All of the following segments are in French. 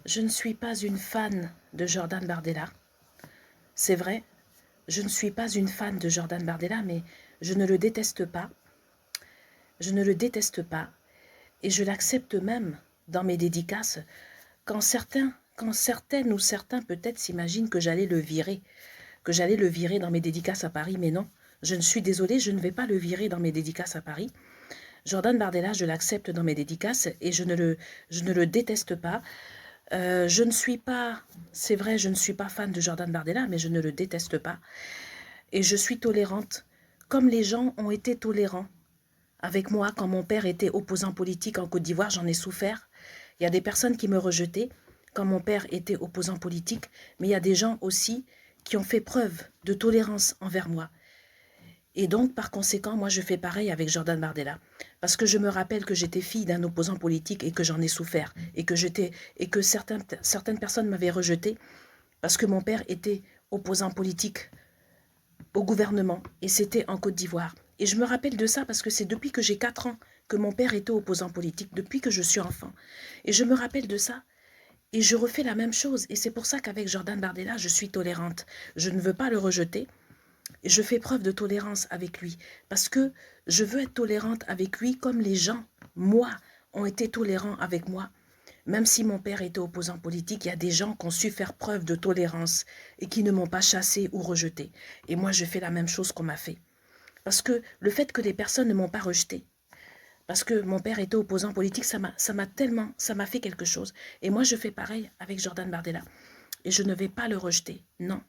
Je ne suis pas une fan de Jordan Bardella. C'est vrai, je ne suis pas une fan de Jordan Bardella, mais je ne le déteste pas. Je ne le déteste pas. Et je l'accepte même dans mes dédicaces quand certaines ou certains peut-être s'imaginent que j'allais le virer. Que j'allais le virer dans mes dédicaces à Paris, mais non. Je ne suis désolée, je ne vais pas le virer dans mes dédicaces à Paris. Jordan Bardella, je l'accepte dans mes dédicaces et je ne le déteste pas. Je ne suis pas, c'est vrai, je ne suis pas fan de Jordan Bardella, mais je ne le déteste pas. Et je suis tolérante, comme les gens ont été tolérants avec moi quand mon père était opposant politique en Côte d'Ivoire, j'en ai souffert. Il y a des personnes qui me rejetaient quand mon père était opposant politique, mais il y a des gens aussi qui ont fait preuve de tolérance envers moi. Et donc, par conséquent, moi, je fais pareil avec Jordan Bardella. Parce que je me rappelle que j'étais fille d'un opposant politique et que j'en ai souffert. Et que certaines personnes m'avaient rejeté parce que mon père était opposant politique au gouvernement. Et c'était en Côte d'Ivoire. Et je me rappelle de ça parce que c'est depuis que j'ai 4 ans que mon père était opposant politique, depuis que je suis enfant. Et je me rappelle de ça. Et je refais la même chose. Et c'est pour ça qu'avec Jordan Bardella, je suis tolérante. Je ne veux pas le rejeter. Je fais preuve de tolérance avec lui parce que je veux être tolérante avec lui comme les gens, moi, ont été tolérants avec moi. Même si mon père était opposant politique, il y a des gens qui ont su faire preuve de tolérance et qui ne m'ont pas chassé ou rejeté. Et moi, je fais la même chose qu'on m'a fait. Parce que le fait que les personnes ne m'ont pas rejeté, parce que mon père était opposant politique, ça m'a fait quelque chose. Et moi, je fais pareil avec Jordan Bardella. Et je ne vais pas le rejeter, non.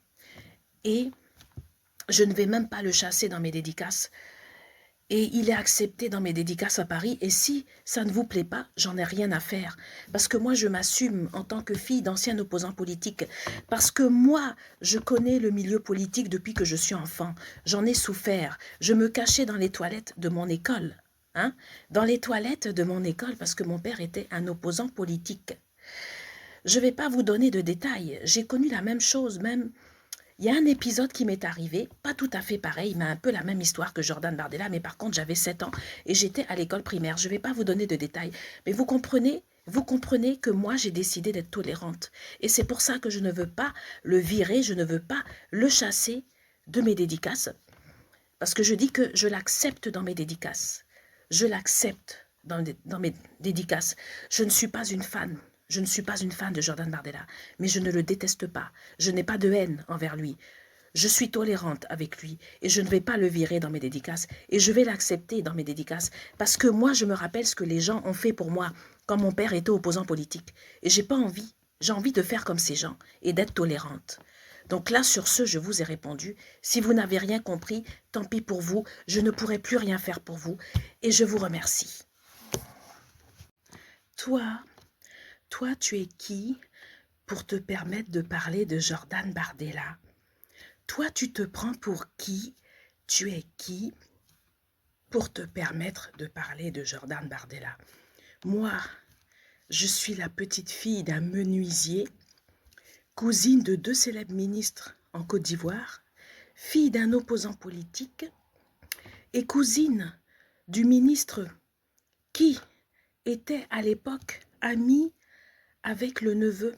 Et je ne vais même pas le chasser dans mes dédicaces. Et il est accepté dans mes dédicaces à Paris. Et si ça ne vous plaît pas, j'en ai rien à faire. Parce que moi, je m'assume en tant que fille d'ancien opposant politique. Parce que moi, je connais le milieu politique depuis que je suis enfant. J'en ai souffert. Je me cachais dans les toilettes de mon école. Hein, dans les toilettes de mon école parce que mon père était un opposant politique. Je ne vais pas vous donner de détails. J'ai connu la même chose, même. Il y a un épisode qui m'est arrivé, pas tout à fait pareil, mais un peu la même histoire que Jordan Bardella, mais par contre j'avais 7 ans et j'étais à l'école primaire. Je ne vais pas vous donner de détails, mais vous comprenez que moi j'ai décidé d'être tolérante. Et c'est pour ça que je ne veux pas le virer, je ne veux pas le chasser de mes dédicaces, parce que je dis que je l'accepte dans mes dédicaces. Je l'accepte dans mes dédicaces. Je ne suis pas une fan. Je ne suis pas une fan de Jordan Bardella, mais je ne le déteste pas. Je n'ai pas de haine envers lui. Je suis tolérante avec lui et je ne vais pas le virer dans mes dédicaces et je vais l'accepter dans mes dédicaces parce que moi, je me rappelle ce que les gens ont fait pour moi quand mon père était opposant politique et j'ai pas envie. J'ai envie de faire comme ces gens et d'être tolérante. Donc là, sur ce, je vous ai répondu. Si vous n'avez rien compris, tant pis pour vous, je ne pourrai plus rien faire pour vous et je vous remercie. Toi, tu es qui pour te permettre de parler de Jordan Bardella? Toi, tu te prends pour qui? Tu es qui pour te permettre de parler de Jordan Bardella? Moi, je suis la petite fille d'un menuisier, cousine de 2 célèbres ministres en Côte d'Ivoire, fille d'un opposant politique et cousine du ministre qui était à l'époque ami avec le neveu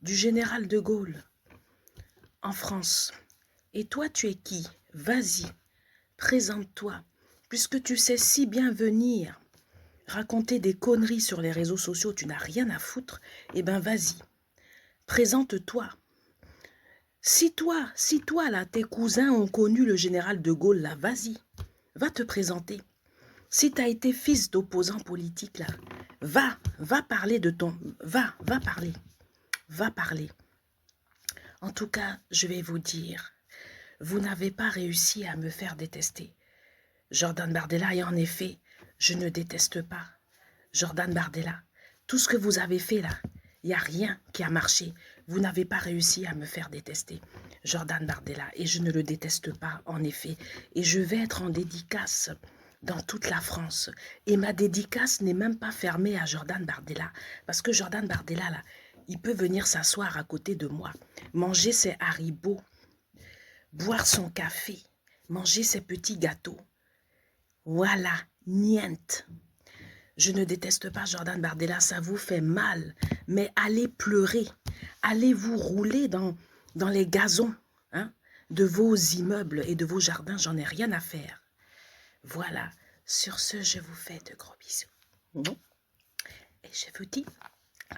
du général de Gaulle en France. Et toi, tu es qui? Vas-y, présente-toi, puisque tu sais si bien venir raconter des conneries sur les réseaux sociaux, tu n'as rien à foutre, eh ben vas-y, présente-toi. Si toi, là, tes cousins ont connu le général de Gaulle, là, vas-y, va te présenter. Si tu as été fils d'opposant politique, là, va parler de ton... Va parler. En tout cas, je vais vous dire, vous n'avez pas réussi à me faire détester Jordan Bardella, et en effet, je ne déteste pas Jordan Bardella. Tout ce que vous avez fait là, il n'y a rien qui a marché. Vous n'avez pas réussi à me faire détester Jordan Bardella et je ne le déteste pas en effet. Et je vais être en dédicace dans toute la France. Et ma dédicace n'est même pas fermée à Jordan Bardella. Parce que Jordan Bardella, là, il peut venir s'asseoir à côté de moi, manger ses haribots, boire son café, manger ses petits gâteaux. Voilà, niente. Je ne déteste pas Jordan Bardella, ça vous fait mal. Mais allez pleurer, allez vous rouler dans les gazons hein, de vos immeubles et de vos jardins. J'en ai rien à faire. Voilà, sur ce, je vous fais de gros bisous. Et je vous dis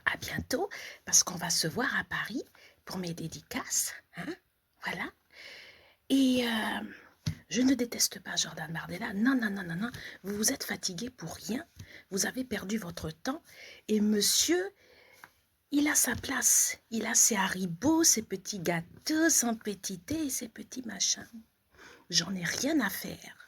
à bientôt parce qu'on va se voir à Paris pour mes dédicaces. Hein, voilà. Et je ne déteste pas Jordan Bardella. Non, non, non, non, non. Vous vous êtes fatigué pour rien. Vous avez perdu votre temps. Et monsieur, il a sa place. Il a ses haribots, ses petits gâteaux, son petit thé et ses petits machins. J'en ai rien à faire.